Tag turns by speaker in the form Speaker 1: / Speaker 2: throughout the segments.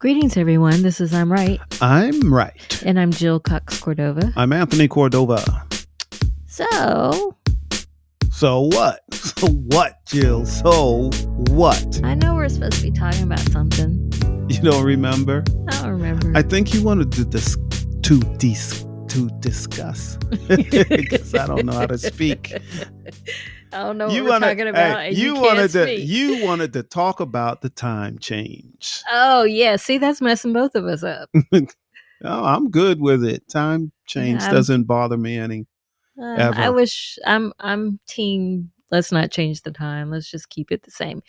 Speaker 1: Greetings, everyone. This is I'm Right,
Speaker 2: I'm right.
Speaker 1: and I'm Jill Cox Cordova.
Speaker 2: I'm Anthony Cordova.
Speaker 1: So,
Speaker 2: So what? So what, Jill? So what?
Speaker 1: I know we're supposed to be talking about something.
Speaker 2: You don't remember?
Speaker 1: I don't remember.
Speaker 2: I think you wanted to discuss because I don't know how to speak.
Speaker 1: I don't know what we're talking about. And you
Speaker 2: wanted to talk about the time change.
Speaker 1: Oh, yeah. See, that's messing both of us up.
Speaker 2: Oh, I'm good with it. Time change doesn't bother me any. Ever.
Speaker 1: I wish I'm team. Let's not change the time. Let's just keep it the same.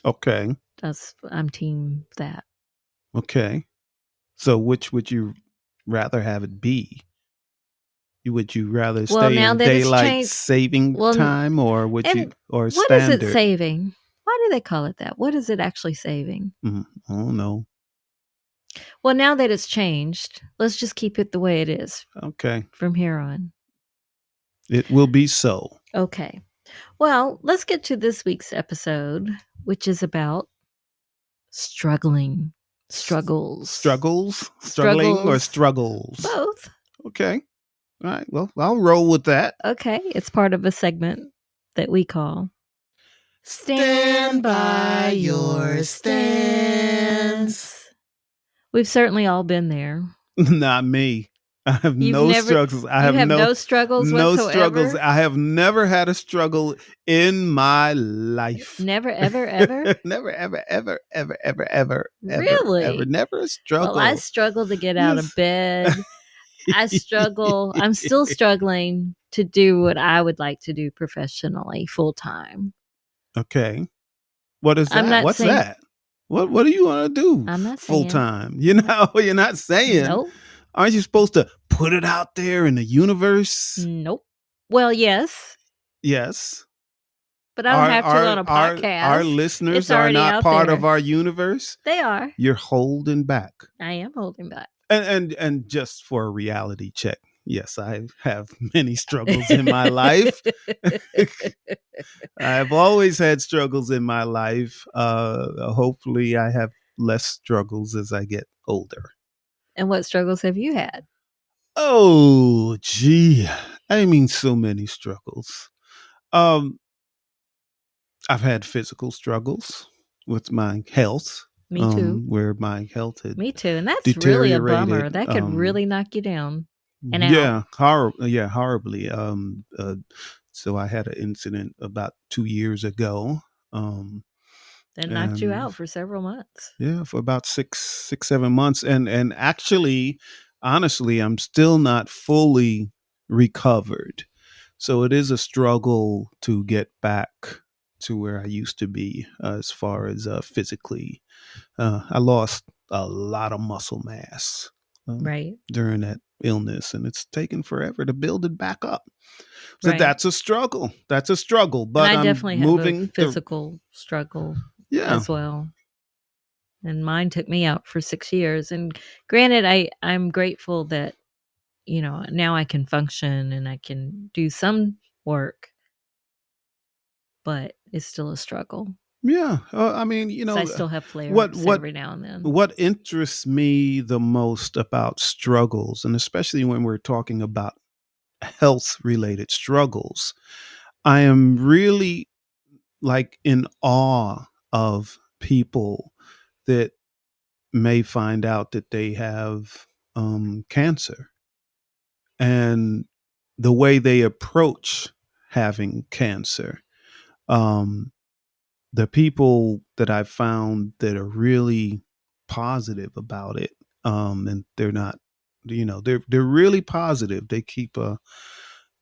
Speaker 2: Okay.
Speaker 1: I'm team that.
Speaker 2: Okay. So which would you rather have it be? Would you rather stay in daylight saving time, or would you, or standard?
Speaker 1: What is it saving? Why do they call it that? What is it actually saving?
Speaker 2: I don't know.
Speaker 1: Well, now that it's changed, let's just keep it the way it is.
Speaker 2: Okay.
Speaker 1: From here on.
Speaker 2: It will be so.
Speaker 1: Okay. Well, let's get to this week's episode, which is about struggling. Struggles.
Speaker 2: Struggling or struggles?
Speaker 1: Both.
Speaker 2: Okay. All right. Well, I'll roll with that.
Speaker 1: Okay. It's part of a segment that we call
Speaker 2: Stand by Your Stance.
Speaker 1: We've certainly all been there.
Speaker 2: Not me. I have no struggles. I have
Speaker 1: no struggles whatsoever?
Speaker 2: No struggles. I have never had a struggle in my life.
Speaker 1: Never, ever, ever?
Speaker 2: Never, ever, ever, ever, ever, ever.
Speaker 1: Really?
Speaker 2: Ever. Never a struggle.
Speaker 1: Well, I struggle to get out of bed. I struggle. I'm still struggling to do what I would like to do professionally, full time.
Speaker 2: Okay. What is that? What's that? What do you want to do?
Speaker 1: I'm not
Speaker 2: full time. You're not saying.
Speaker 1: Nope.
Speaker 2: Aren't you supposed to put it out there in the universe?
Speaker 1: Nope. Well, yes.
Speaker 2: Yes.
Speaker 1: But I don't have to on a podcast.
Speaker 2: Our listeners are not part of our universe.
Speaker 1: They are.
Speaker 2: You're holding back.
Speaker 1: I am holding back.
Speaker 2: And just for a reality check, yes, I have many struggles in my life. I've always had struggles in my life. Hopefully I have less struggles as I get older.
Speaker 1: And what struggles have you had?
Speaker 2: Oh, gee. I mean, so many struggles. I've had physical struggles with my health.
Speaker 1: Me too.
Speaker 2: Where my health had
Speaker 1: Me too. And that's really a bummer. That could really knock you down and out.
Speaker 2: Horribly. So I had an incident about 2 years ago.
Speaker 1: That knocked you out for several months.
Speaker 2: Yeah, for about 7 months. And actually, honestly, I'm still not fully recovered. So it is a struggle to get back to where I used to be as far as physically. I lost a lot of muscle mass during that illness, and it's taken forever to build it back up. So that's a struggle. But
Speaker 1: and I definitely have a physical struggle as well. And mine took me out for 6 years. And granted, I'm grateful that, now I can function and I can do some work, but it's still a struggle.
Speaker 2: Yeah. I mean,
Speaker 1: I still have flare-ups every now and then.
Speaker 2: What interests me the most about struggles, and especially when we're talking about health-related struggles, I am really in awe of people that may find out that they have cancer, and the way they approach having cancer. The people that I've found that are really positive about it, and they're not, they're really positive. They keep a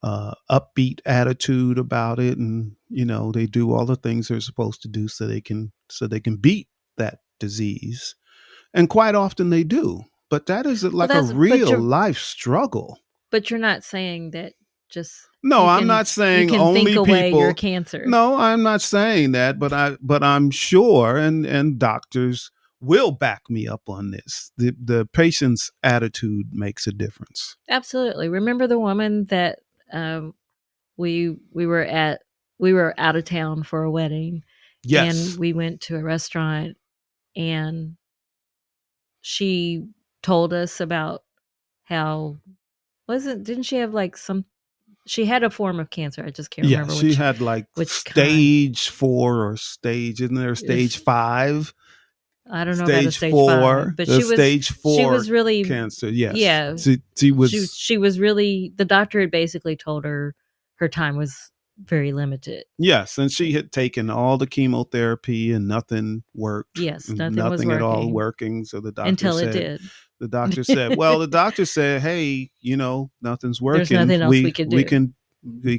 Speaker 2: upbeat attitude about it, and they do all the things they're supposed to do so they can beat that disease, and quite often they do. But that is a real life struggle.
Speaker 1: But you're not saying that just.
Speaker 2: No, I'm not saying
Speaker 1: you can
Speaker 2: only
Speaker 1: think away
Speaker 2: people.
Speaker 1: Your cancer.
Speaker 2: No, I'm not saying that, but I'm sure, and doctors will back me up on this. The patient's attitude makes a difference.
Speaker 1: Absolutely. Remember the woman that we were out of town for a wedding.
Speaker 2: Yes.
Speaker 1: And we went to a restaurant, and she told us about how didn't she have like she had a form of cancer. I just can't remember
Speaker 2: she had like stage kind. 4 or isn't there stage 5?
Speaker 1: I don't know about a stage 4, but
Speaker 2: stage 4
Speaker 1: she was really
Speaker 2: cancer. Yes.
Speaker 1: Yeah. She was really, the doctor had basically told her time was very limited.
Speaker 2: Yes, and she had taken all the chemotherapy and nothing worked.
Speaker 1: Yes, nothing was
Speaker 2: at all working. So the doctor
Speaker 1: until it did.
Speaker 2: The doctor said, "Well, the doctor said, hey, nothing's working.
Speaker 1: There's nothing else we could do.
Speaker 2: We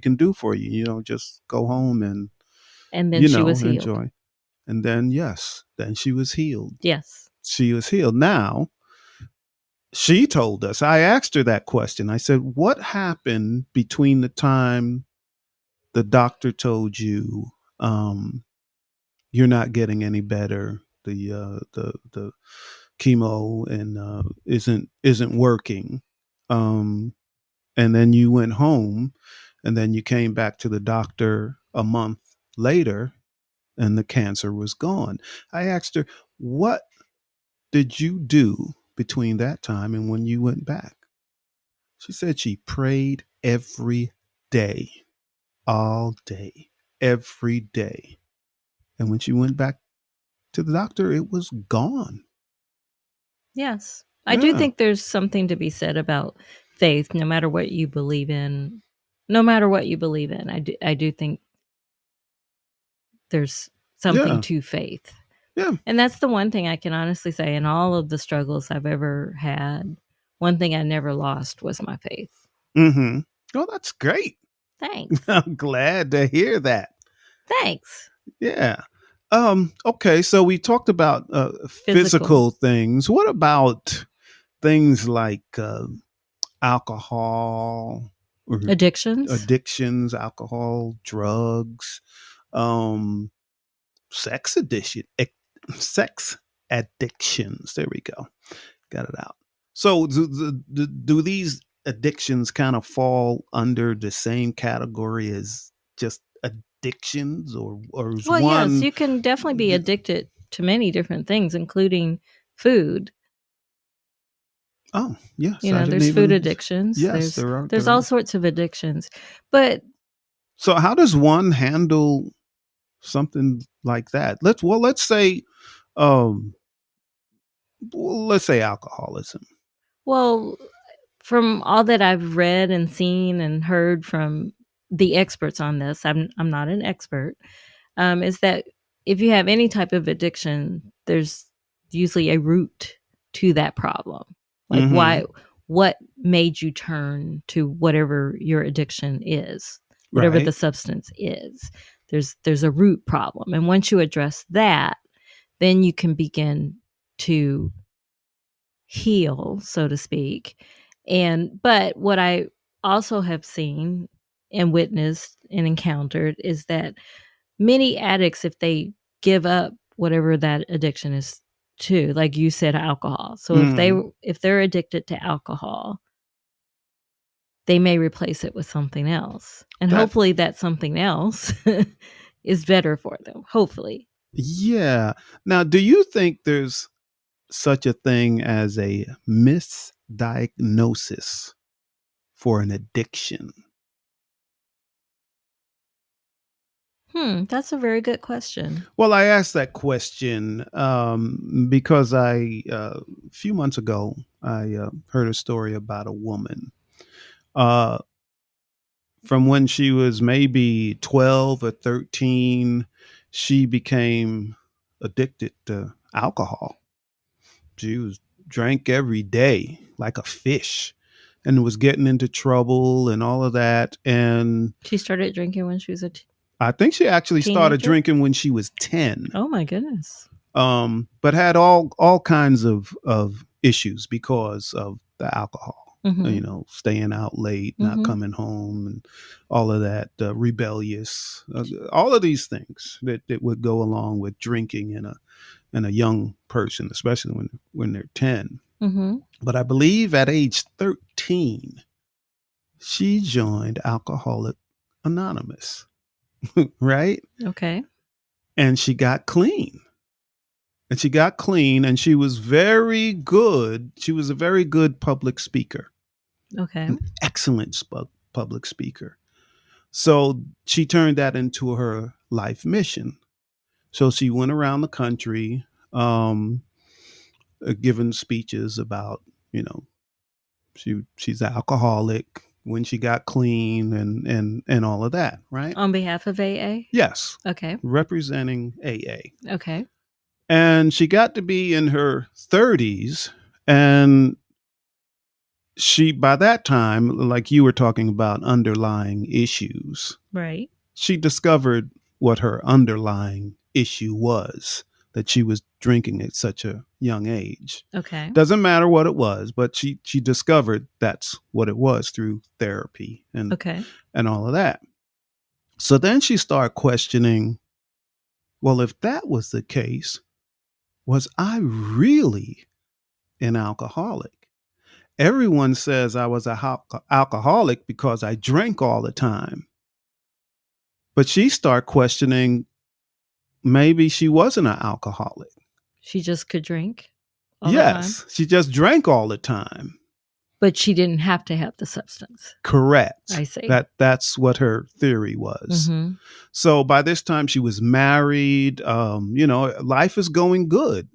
Speaker 2: can do for you. Just go home and
Speaker 1: then she was healed.
Speaker 2: Enjoy." And then then she was healed.
Speaker 1: Yes,
Speaker 2: she was healed. Now, she told us. I asked her that question. I said, "What happened between the time the doctor told you you're not getting any better, the chemo and isn't working, and then you went home, and then you came back to the doctor a month later, and the cancer was gone?" I asked her, "What did you do between that time and when you went back?" She said she prayed every day, all day, every day. And when she went back to the doctor, it was gone.
Speaker 1: Yes. I do think there's something to be said about faith, no matter what you believe in. No matter what you believe in, I do think there's something to faith.
Speaker 2: Yeah.
Speaker 1: And that's the one thing I can honestly say, in all of the struggles I've ever had, one thing I never lost was my faith.
Speaker 2: Mm-hmm. Oh, that's great.
Speaker 1: Thanks.
Speaker 2: I'm glad to hear that.
Speaker 1: Thanks.
Speaker 2: Yeah. Okay, so we talked about physical things. What about things like alcohol, or
Speaker 1: addictions,
Speaker 2: alcohol, drugs, sex addictions. There we go. Got it out. So do these addictions kind of fall under the same category as just addictions, or is
Speaker 1: well,
Speaker 2: one?
Speaker 1: Yes, you can definitely be addicted to many different things, including food.
Speaker 2: Oh, yes.
Speaker 1: There's food addictions.
Speaker 2: Yes,
Speaker 1: there's all sorts of addictions. But
Speaker 2: so how does one handle something like that? Let's say alcoholism.
Speaker 1: Well, from all that I've read and seen and heard from the experts on this, I'm not an expert, is that if you have any type of addiction, there's usually a root to that problem. Like what made you turn to whatever your addiction is, whatever the substance is. There's a root problem. And once you address that, then you can begin to heal, so to speak. But what I also have seen and witnessed and encountered is that many addicts, if they give up whatever that addiction is to, like you said, alcohol. So if they're addicted to alcohol, they may replace it with something else. And hopefully that something else is better for them. Hopefully.
Speaker 2: Yeah. Now, do you think there's such a thing as a misdiagnosis for an addiction?
Speaker 1: That's a very good question.
Speaker 2: Well, I asked that question because a few months ago, I heard a story about a woman from when she was maybe 12 or 13, she became addicted to alcohol. She drank every day like a fish and was getting into trouble and all of that. And
Speaker 1: she started drinking when she was
Speaker 2: I think she actually started drinking when she was 10.
Speaker 1: Oh my goodness.
Speaker 2: But had all kinds of issues because of the alcohol. Staying out late, not coming home, and all of that, rebellious, all of these things that would go along with drinking in a young person, especially when they're 10. But I believe at age 13, she joined Alcoholics Anonymous, right?
Speaker 1: Okay.
Speaker 2: And she got clean. and she got clean, and she was very good. She was a very good public speaker.
Speaker 1: Okay.
Speaker 2: An excellent public speaker. So she turned that into her life mission. So she went around the country, giving speeches about, she's an alcoholic, when she got clean, and all of that, right?
Speaker 1: On behalf of AA?
Speaker 2: Yes.
Speaker 1: Okay.
Speaker 2: Representing AA.
Speaker 1: Okay.
Speaker 2: And she got to be in her 30s, and she, by that time, like you were talking about underlying issues,
Speaker 1: right?
Speaker 2: She discovered what her underlying issue was, that she was drinking at such a young age.
Speaker 1: Okay.
Speaker 2: Doesn't matter what it was, but she discovered that's what it was through therapy and all of that. So then she started questioning, well, if that was the case, was I really an alcoholic? Everyone says I was an alcoholic because I drank all the time. But she started questioning, maybe she wasn't an alcoholic.
Speaker 1: She just could drink all
Speaker 2: the time? She just drank all the time.
Speaker 1: But she didn't have to have the substance.
Speaker 2: Correct.
Speaker 1: I see.
Speaker 2: That's what her theory was. Mm-hmm. So by this time she was married, life is going good.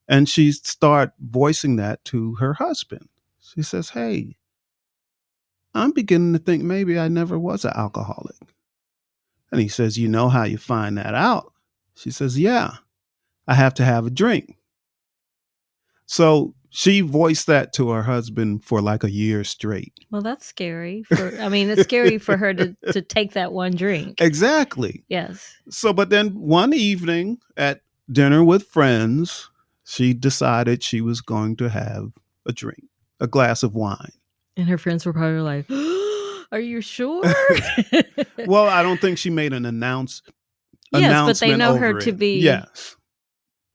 Speaker 2: And she started voicing that to her husband. She says, hey, I'm beginning to think maybe I never was an alcoholic. And he says, you know how you find that out? She says, yeah, I have to have a drink. So she voiced that to her husband for like a year straight.
Speaker 1: Well, that's scary. It's scary for her to take that one drink.
Speaker 2: Exactly.
Speaker 1: Yes.
Speaker 2: So, but then one evening at dinner with friends, she decided she was going to have a drink, a glass of wine.
Speaker 1: And her friends were probably like, are you sure?
Speaker 2: Well, I don't think she made an announcement.
Speaker 1: Yes, but they know her to be.
Speaker 2: Yes.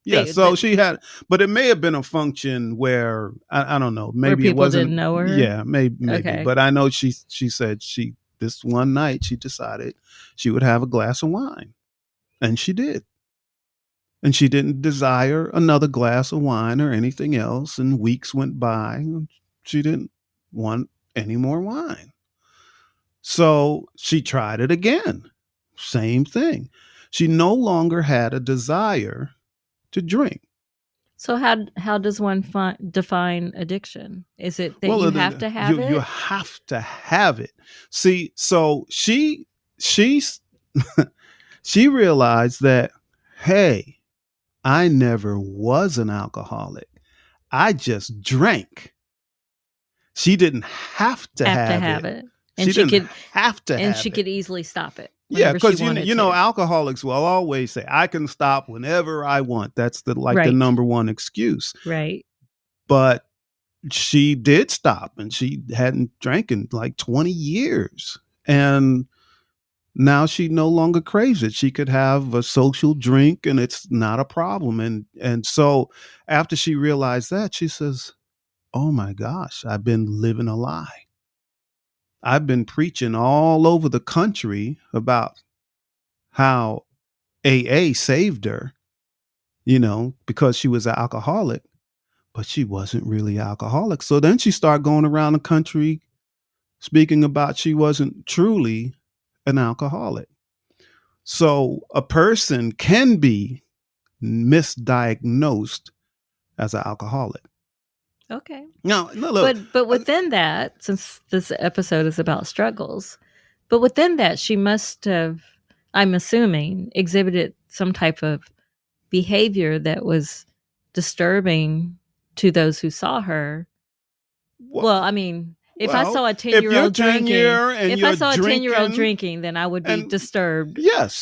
Speaker 2: Yeah, so she had, but it may have been a function where, I don't know, maybe
Speaker 1: where people
Speaker 2: it wasn't.
Speaker 1: Didn't know her?
Speaker 2: Yeah, maybe.
Speaker 1: Okay.
Speaker 2: But I know she said this one night she decided she would have a glass of wine. And she did. And she didn't desire another glass of wine or anything else. And weeks went by and she didn't want any more wine. So she tried it again. Same thing. She no longer had a desire to drink.
Speaker 1: So how does one define addiction? Is it that you have to have it?
Speaker 2: You have to have it. See, so she realized that, hey, I never was an alcoholic. I just drank. She didn't have to have it.
Speaker 1: And she could
Speaker 2: have to
Speaker 1: and she could easily stop it.
Speaker 2: Yeah, because you know alcoholics will always say, I can stop whenever I want. That's the number one excuse.
Speaker 1: Right.
Speaker 2: But she did stop, and she hadn't drank in like 20 years. And now she no longer craves it. She could have a social drink and it's not a problem. And so after she realized that, she says, oh my gosh, I've been living a lie. I've been preaching all over the country about how AA saved her, because she was an alcoholic, but she wasn't really alcoholic. So then she started going around the country speaking about she wasn't truly an alcoholic. So a person can be misdiagnosed as an alcoholic.
Speaker 1: Okay.
Speaker 2: No, look.
Speaker 1: But within that, since this episode is about struggles, but within that, she must have, I'm assuming, exhibited some type of behavior that was disturbing to those who saw her. Well, I mean, if I saw a 10-year-old drinking, then I would be disturbed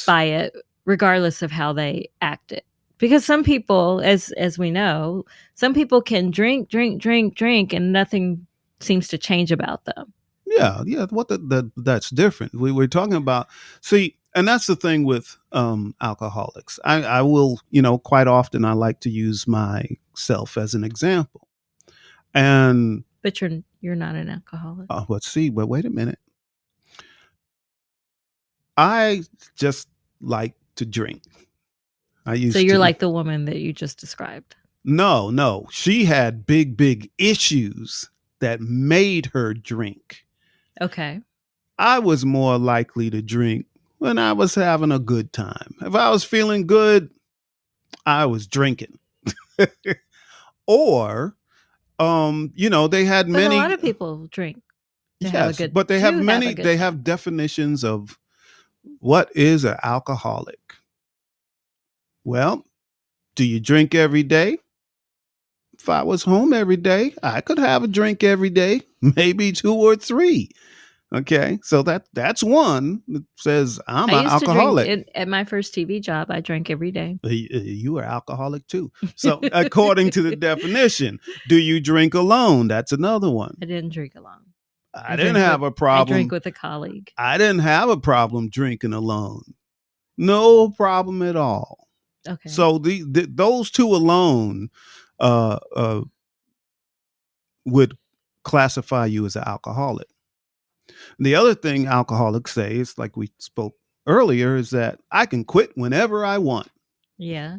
Speaker 1: by it, regardless of how they acted. Because some people, as we know, some people can drink, and nothing seems to change about them.
Speaker 2: Yeah. That's different. We're talking about, and that's the thing with alcoholics. I will, quite often I like to use myself as an example.
Speaker 1: But you're not an alcoholic.
Speaker 2: But wait a minute. I just like to drink. I used
Speaker 1: So you're like the woman that you just described.
Speaker 2: No. She had big issues that made her drink.
Speaker 1: Okay.
Speaker 2: I was more likely to drink when I was having a good time. If I was feeling good, I was drinking. Or, they had
Speaker 1: but
Speaker 2: many.
Speaker 1: A lot of people drink.
Speaker 2: Yes, but they have many. They have definitions of what is an alcoholic. Well, do you drink every day? If I was home every day, I could have a drink every day, maybe 2 or 3. Okay, so that's one that says I'm an alcoholic.
Speaker 1: Drink at my first TV job. I drank every day.
Speaker 2: You were alcoholic too. So according to the definition, do you drink alone? That's another one.
Speaker 1: I didn't drink alone.
Speaker 2: I didn't have a problem.
Speaker 1: I drank with a colleague.
Speaker 2: I didn't have a problem drinking alone. No problem at all.
Speaker 1: Okay.
Speaker 2: So those two alone would classify you as an alcoholic. The other thing alcoholics say is, like we spoke earlier, is that I can quit whenever I want.
Speaker 1: Yeah.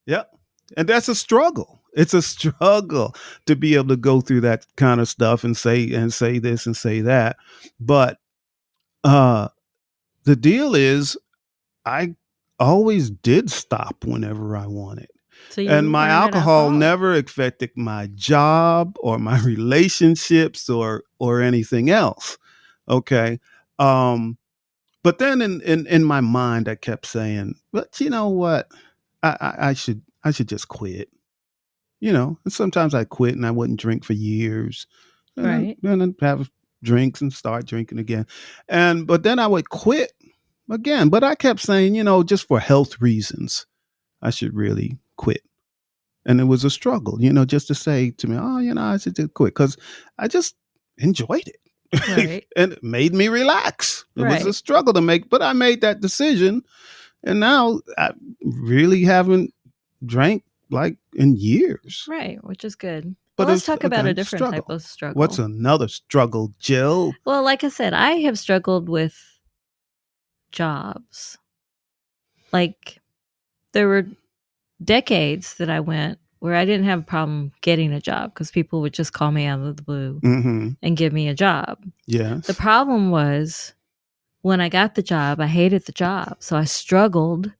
Speaker 2: Yep. And that's a struggle. It's a struggle to be able to go through that kind of stuff and say this and say that. But the deal is I always did stop whenever I wanted. And my alcohol never affected my job or my relationships or anything else. Okay. But then in my mind, I kept saying, but you know what? I should just quit. And sometimes I quit and I wouldn't drink for years.
Speaker 1: Right.
Speaker 2: And then have drinks and start drinking again. But then I would quit again. But I kept saying, just for health reasons, I should really quit. And it was a struggle, just to say to me, I should just quit, because I just enjoyed it.
Speaker 1: Right.
Speaker 2: And it made me relax. It was a struggle to make, but I made that decision. And now I really haven't drank like in years.
Speaker 1: Right, which is good. But let's talk about a different type of struggle.
Speaker 2: What's another struggle, Jill?
Speaker 1: Well, like I said, I have struggled with jobs. Like, there were decades that I went where I didn't have a problem getting a job because people would just call me out of the blue and give me a job.
Speaker 2: Yes.
Speaker 1: The problem was when I got the job, I hated the job. So I struggled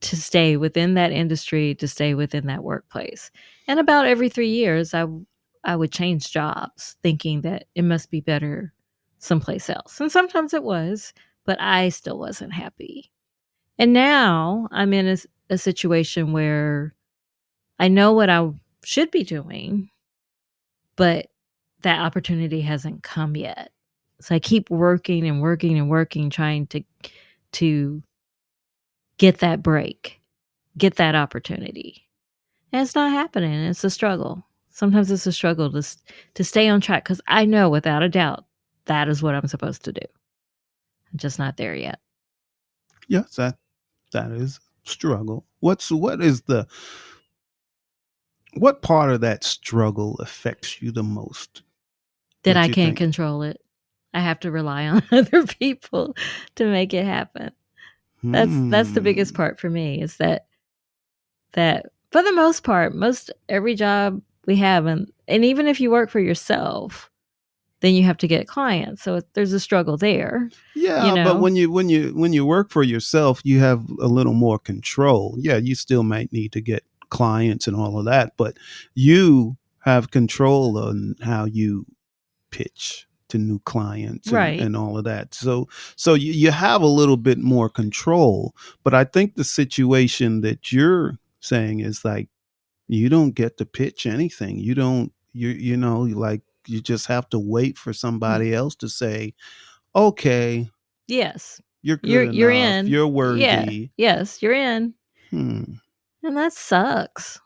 Speaker 1: to stay within that industry, to stay within that workplace. And about every 3 years, I would change jobs thinking that it must be better someplace else. And sometimes it was, but I still wasn't happy. And now I'm in a situation where I know what I should be doing, but that opportunity hasn't come yet. So I keep working and working and working, trying to get that break, get that opportunity. And it's not happening. It's a struggle. Sometimes it's a struggle to stay on track, because I know without a doubt that is what I'm supposed to do. I'm just not there yet.
Speaker 2: Yes, that is struggle. What part of that struggle affects you the most?
Speaker 1: That I can't control it. I have to rely on other people to make it happen. That's the biggest part for me, is that for the most part, every job we have, and even if you work for yourself, then you have to get clients. So there's a struggle there.
Speaker 2: Yeah, but when you work for yourself, you have a little more control. Yeah, you still might need to get clients and all of that, but you have control on how you pitch to new clients and all of that. So you have a little bit more control. But I think the situation that you're saying is like, you don't get to pitch anything. You don't, you just have to wait for somebody else to say, okay,
Speaker 1: yes,
Speaker 2: you're good
Speaker 1: you're
Speaker 2: enough,
Speaker 1: in,
Speaker 2: you're worthy.
Speaker 1: Yeah. Yes, you're in. And that sucks.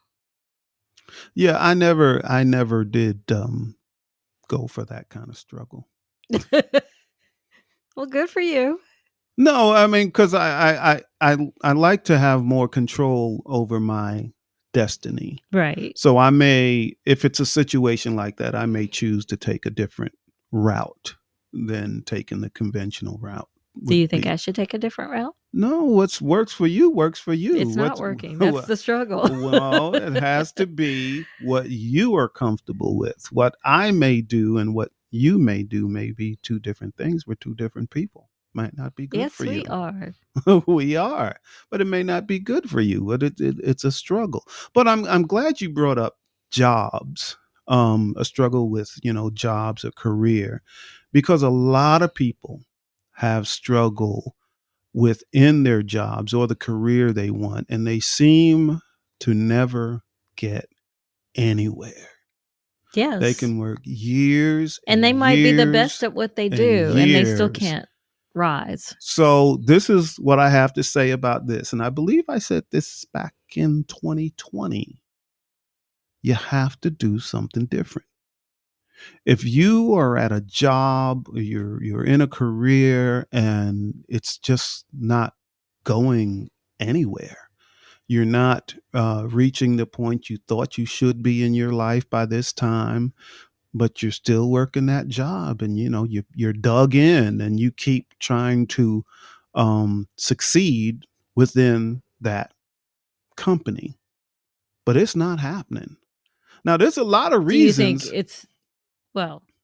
Speaker 2: Yeah, I never did go for that kind of struggle.
Speaker 1: Well, good for you.
Speaker 2: No, I mean, because I like to have more control over my destiny.
Speaker 1: Right.
Speaker 2: So I may, if it's a situation like that, I may choose to take a different route than taking the conventional route.
Speaker 1: Do you think I should take a different route?
Speaker 2: No, what's works for you works for you.
Speaker 1: It's not working. That's the struggle.
Speaker 2: Well, it has to be what you are comfortable with. What I may do and what you may do may be two different things. We're two different people. Might not be good for you.
Speaker 1: Yes, we are.
Speaker 2: We are, but it may not be good for you. But it's a struggle. But I'm glad you brought up jobs. A struggle with jobs, a career, because a lot of people have struggled within their jobs or the career they want, and they seem to never get anywhere.
Speaker 1: Yes.
Speaker 2: They can work years
Speaker 1: and they might be the best at what they do, and they still can't rise.
Speaker 2: So this is what I have to say about this. And I believe I said this back in 2020. You have to do something different. If you are at a job, you're in a career and it's just not going anywhere, you're not reaching the point you thought you should be in your life by this time, but you're still working that job, and you're dug in and you keep trying to succeed within that company, but it's not happening. Now, there's a lot of reasons.
Speaker 1: Do you think it's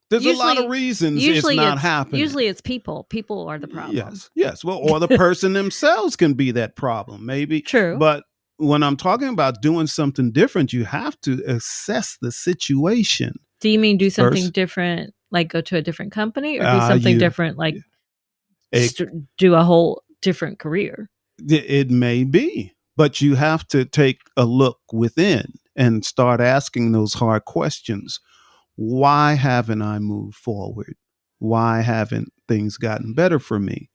Speaker 2: there's a lot of reasons it's not happening.
Speaker 1: Usually it's people. People are the problem.
Speaker 2: Yes. Well, or the person themselves can be that problem, maybe.
Speaker 1: True.
Speaker 2: But when I'm talking about doing something different, you have to assess the situation.
Speaker 1: Do you mean do something different, like go to a different company, or do something different, like do a whole different career?
Speaker 2: It may be, but you have to take a look within and start asking those hard questions. Why haven't I moved forward? Why haven't things gotten better for me?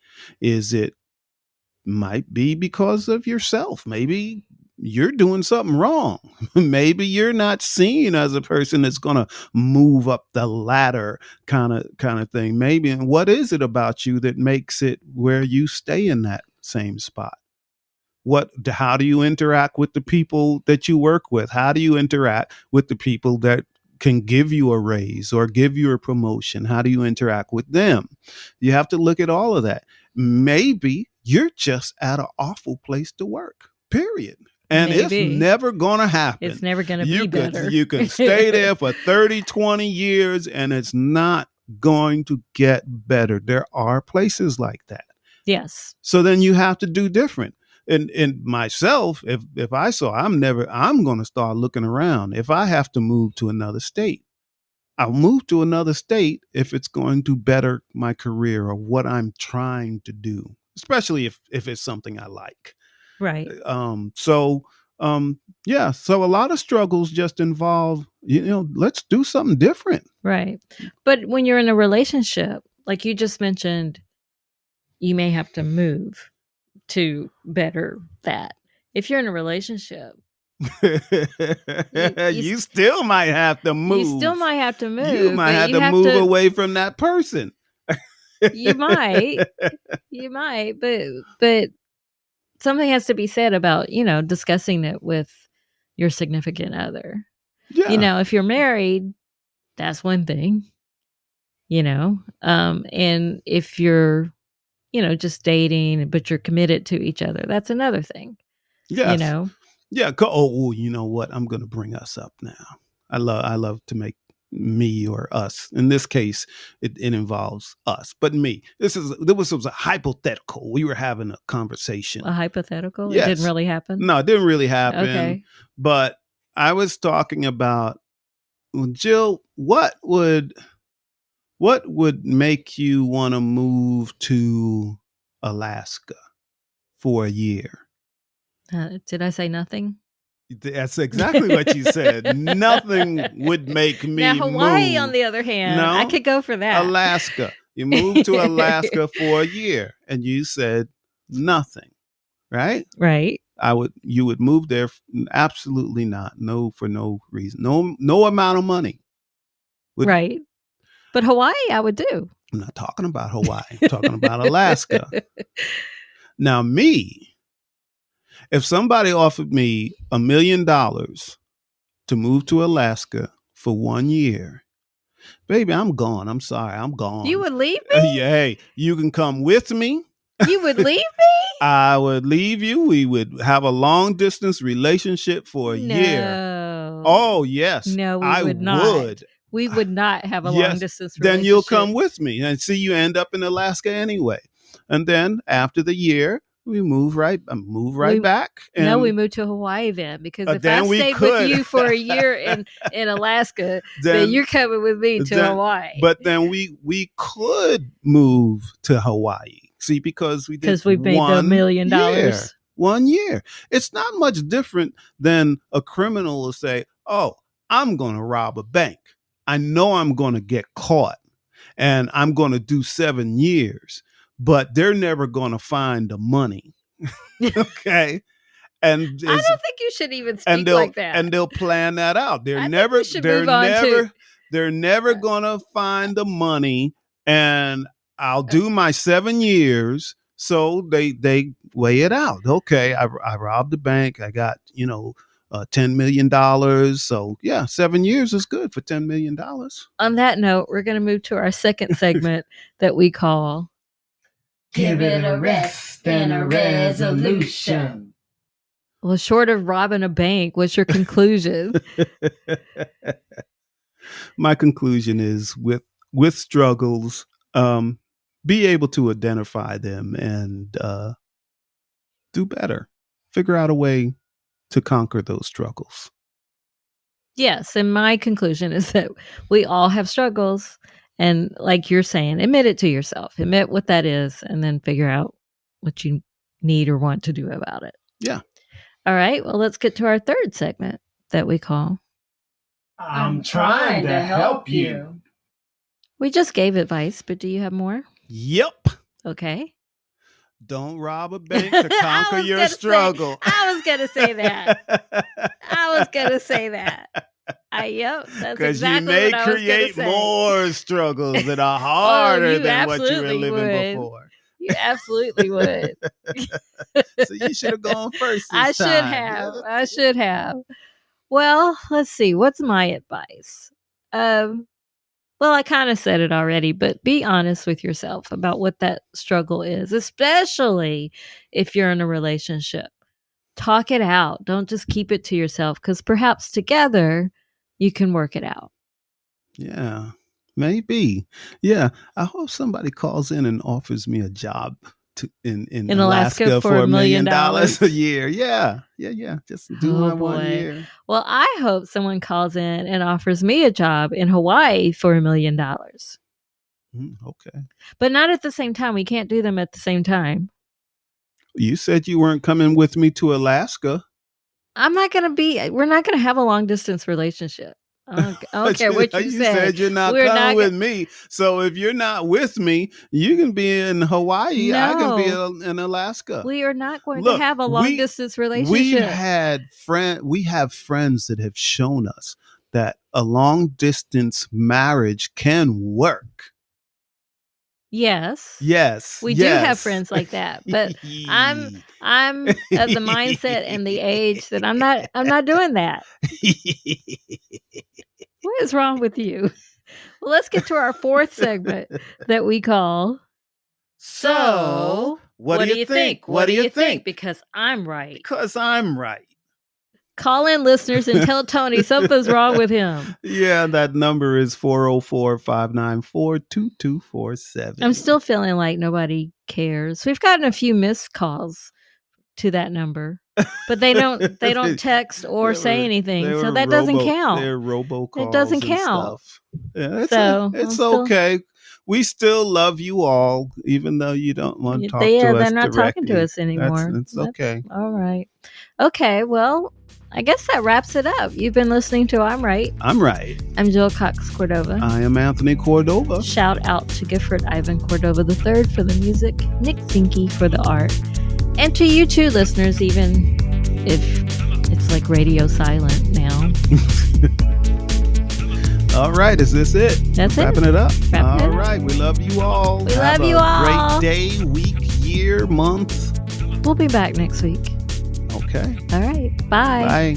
Speaker 2: Might be because of yourself. Maybe you're doing something wrong. Maybe you're not seen as a person that's going to move up the ladder kind of thing. Maybe. And what is it about you that makes it where you stay in that same spot? How do you interact with the people that you work with? How do you interact with the people that can give you a raise or give you a promotion? How do you interact with them? You have to look at all of that. Maybe you're just at an awful place to work, period. And it's never going to happen.
Speaker 1: It's never going to be better.
Speaker 2: You can stay there for 30, 20 years and it's not going to get better. There are places like that.
Speaker 1: Yes.
Speaker 2: So then you have to do different. And myself, if I saw, I'm going to start looking around. If I have to move to another state, I'll move to another state if it's going to better my career or what I'm trying to do, especially if it's something I like.
Speaker 1: Right.
Speaker 2: So a lot of struggles just involve, let's do something different.
Speaker 1: Right. But when you're in a relationship, like you just mentioned, you may have to move to better that. If you're in a relationship,
Speaker 2: you still might have to move.
Speaker 1: You still might have to move.
Speaker 2: You might have to move away from that person.
Speaker 1: You might, but something has to be said about, discussing it with your significant other. Yeah. If you're married, that's one thing, and if you're, just dating, but you're committed to each other, that's another thing.
Speaker 2: Yes. Yeah. Oh, you know what? I'm going to bring us up now. I love to make me or us. In this case, it involves us, but me. This was a hypothetical. We were having a conversation.
Speaker 1: A hypothetical?
Speaker 2: Yes.
Speaker 1: It didn't really happen?
Speaker 2: No, it didn't really happen.
Speaker 1: Okay.
Speaker 2: But I was talking about, Jill, what would make you want to move to Alaska for a year?
Speaker 1: Did I say nothing?
Speaker 2: That's exactly what you said. Nothing would make me
Speaker 1: now, Hawaii,
Speaker 2: move.
Speaker 1: On the other hand,
Speaker 2: no,
Speaker 1: I could go for that.
Speaker 2: Alaska. You moved to Alaska for a year, and you said nothing, right?
Speaker 1: Right.
Speaker 2: You would move there? Absolutely not. No, for no reason. No amount of money.
Speaker 1: Right. But Hawaii, I would do.
Speaker 2: I'm not talking about Hawaii. I'm talking about Alaska. Now, if somebody offered me $1 million to move to Alaska for 1 year, baby, I'm gone. I'm sorry. I'm gone.
Speaker 1: You would leave me?
Speaker 2: Yeah, hey, you can come with me
Speaker 1: You would leave me?
Speaker 2: I would leave you. We would have a long distance relationship for a year. Oh, yes.
Speaker 1: No, we would not. We would not have a long distance relationship.
Speaker 2: Then you'll come with me and see you end up in Alaska anyway. And then after the year, we move right back. And
Speaker 1: no, we moved to Hawaii then, because if I stayed with you for a year in Alaska, then you're coming with me to Hawaii.
Speaker 2: But then we could move to Hawaii. See, because we made
Speaker 1: the $1 million.
Speaker 2: 1 year. It's not much different than a criminal will say, "Oh, I'm going to rob a bank. I know I'm going to get caught and I'm going to do 7 years, but they're never going to find the money." Okay. And
Speaker 1: I don't think you should even speak like that.
Speaker 2: And they'll plan that out. They're never going to find the money, and I'll do my 7 years. So they weigh it out. Okay, I robbed the bank. I got, $10 million. So yeah, 7 years is good for $10 million.
Speaker 1: On that note, we're going to move to our second segment that we call
Speaker 3: Give It a Rest and a Resolution.
Speaker 1: Well, short of robbing a bank, what's your conclusion?
Speaker 2: My conclusion is with struggles, be able to identify them and do better. Figure out a way to conquer those struggles.
Speaker 1: Yes, and my conclusion is that we all have struggles. And like you're saying, admit it to yourself. Admit what that is, and then figure out what you need or want to do about it.
Speaker 2: Yeah.
Speaker 1: All right. Well, let's get to our third segment that we call
Speaker 3: I'm trying to help you.
Speaker 1: We just gave advice, but do you have more?
Speaker 2: Yep.
Speaker 1: Okay.
Speaker 2: Don't rob a bank to conquer your struggle.
Speaker 1: I was going to say that. Yep, that's exactly what I was going to say.
Speaker 2: Because you may create more struggles that are harder than what you were living before.
Speaker 1: You absolutely would.
Speaker 2: So you should have gone first this
Speaker 1: I should have. Well, let's see. What's my advice? Well, I kind of said it already, but be honest with yourself about what that struggle is, especially if you're in a relationship. Talk it out. Don't just keep it to yourself, because perhaps together you can work it out.
Speaker 2: Yeah, maybe. Yeah, I hope somebody calls in and offers me a job in Alaska for $1 million a year. Yeah. Just do my 1 year.
Speaker 1: Well, I hope someone calls in and offers me a job in Hawaii for $1 million.
Speaker 2: Okay.
Speaker 1: But not at the same time. We can't do them at the same time.
Speaker 2: You said you weren't coming with me to Alaska.
Speaker 1: We're not going to have a long distance relationship. I don't care what you said.
Speaker 2: You said you're not coming with me. So if you're not with me, you can be in Hawaii. No, I can be in Alaska.
Speaker 1: We are not going to have a long distance relationship.
Speaker 2: We have friends that have shown us that a long distance marriage can work.
Speaker 1: Yes. We do have friends like that, but I'm at the mindset and the age that I'm not doing that. What is wrong with you? Well, let's get to our fourth segment that we call
Speaker 2: So what do you think?
Speaker 1: What do you think? Because I'm right.
Speaker 2: Because I'm right.
Speaker 1: Call in, listeners, and tell Tony something's wrong with him.
Speaker 2: Yeah, that number is 404-594-2247.
Speaker 1: I'm still feeling like nobody cares. We've gotten a few missed calls to that number, but they don't text or say anything, so that doesn't count.
Speaker 2: They're robocalls.
Speaker 1: It doesn't count.
Speaker 2: Yeah, it's okay. We still love you all, even though you don't want to talk to us directly.
Speaker 1: They're not talking to us anymore.
Speaker 2: It's okay.
Speaker 1: All right. Okay, well, I guess that wraps it up. You've been listening to I'm Right.
Speaker 2: I'm Right.
Speaker 1: I'm Jill Cox Cordova.
Speaker 2: I am Anthony Cordova.
Speaker 1: Shout out to Gifford Ivan Cordova III for the music, Nick Finke for the art, and to you too, listeners, even if it's like radio silent now.
Speaker 2: All right, is this it?
Speaker 1: That's
Speaker 2: Wrapping it up.
Speaker 1: All
Speaker 2: right, we love you all.
Speaker 1: We love you all.
Speaker 2: Great day, week, year, month.
Speaker 1: We'll be back next week.
Speaker 2: Okay.
Speaker 1: All right. Bye.
Speaker 2: Bye.